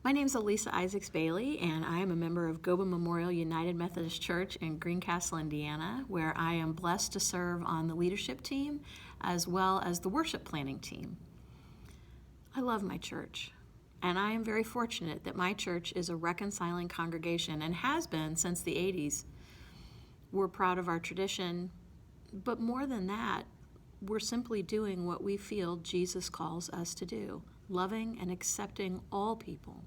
My name is Elisa Isaacs Bailey, and I am a member of Goba Memorial United Methodist Church in Greencastle, Indiana, where I am blessed to serve on the leadership team as well as the worship planning team. I love my church, and I am very fortunate that my church is a reconciling congregation and has been since the 80s. We're proud of our tradition, but more than that, we're simply doing what we feel Jesus calls us to do, loving and accepting all people,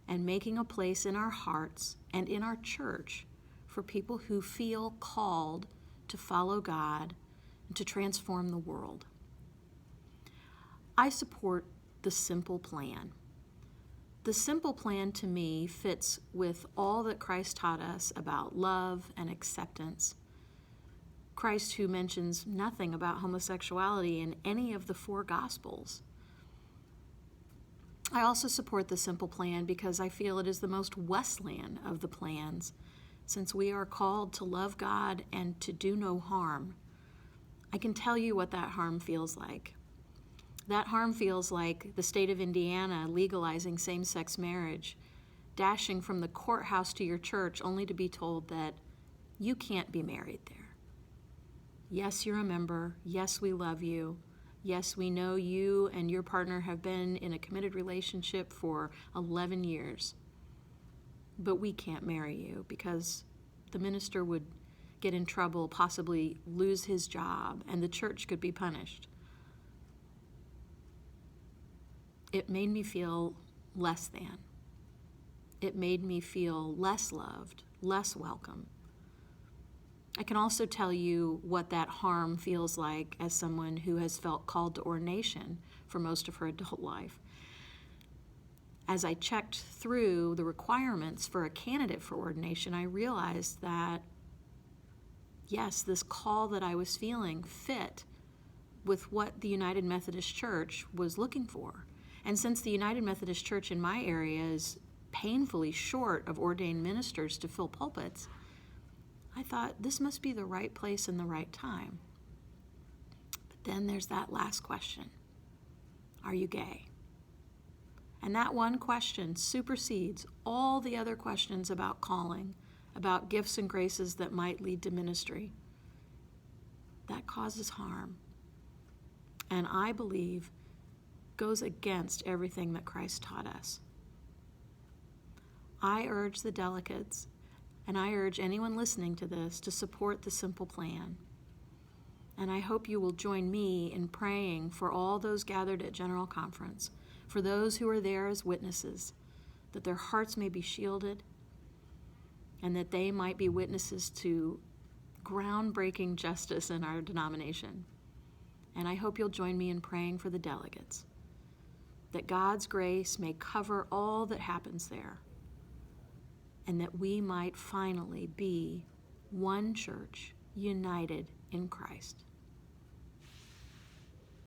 and making a place in our hearts and in our church for people who feel called to follow God and to transform the world. I support the simple plan. The simple plan to me fits with all that Christ taught us about love and acceptance. Christ, who mentions nothing about homosexuality in any of the four Gospels. I also support the simple plan because I feel it is the most Wesleyan of the plans, since we are called to love God and to do no harm. I can tell you what that harm feels like. That harm feels like the state of Indiana legalizing same-sex marriage, dashing from the courthouse to your church only to be told that you can't be married there. Yes, you're a member. Yes, we love you. Yes, we know you and your partner have been in a committed relationship for 11 years. But we can't marry you because the minister would get in trouble, possibly lose his job, and the church could be punished. It made me feel less than. It made me feel less loved, less welcome. I can also tell you what that harm feels like as someone who has felt called to ordination for most of her adult life. As I checked through the requirements for a candidate for ordination, I realized that, yes, this call that I was feeling fit with what the United Methodist Church was looking for. And since the United Methodist Church in my area is painfully short of ordained ministers to fill pulpits, I thought this must be the right place and the right time. But then there's that last question. Are you gay? And that one question supersedes all the other questions about calling, about gifts and graces that might lead to ministry. That causes harm. And I believe goes against everything that Christ taught us. I urge the delegates, and I urge anyone listening to this to support the simple plan. And I hope you will join me in praying for all those gathered at General Conference, for those who are there as witnesses, that their hearts may be shielded, and that they might be witnesses to groundbreaking justice in our denomination. And I hope you'll join me in praying for the delegates, that God's grace may cover all that happens there, and that we might finally be one church united in Christ.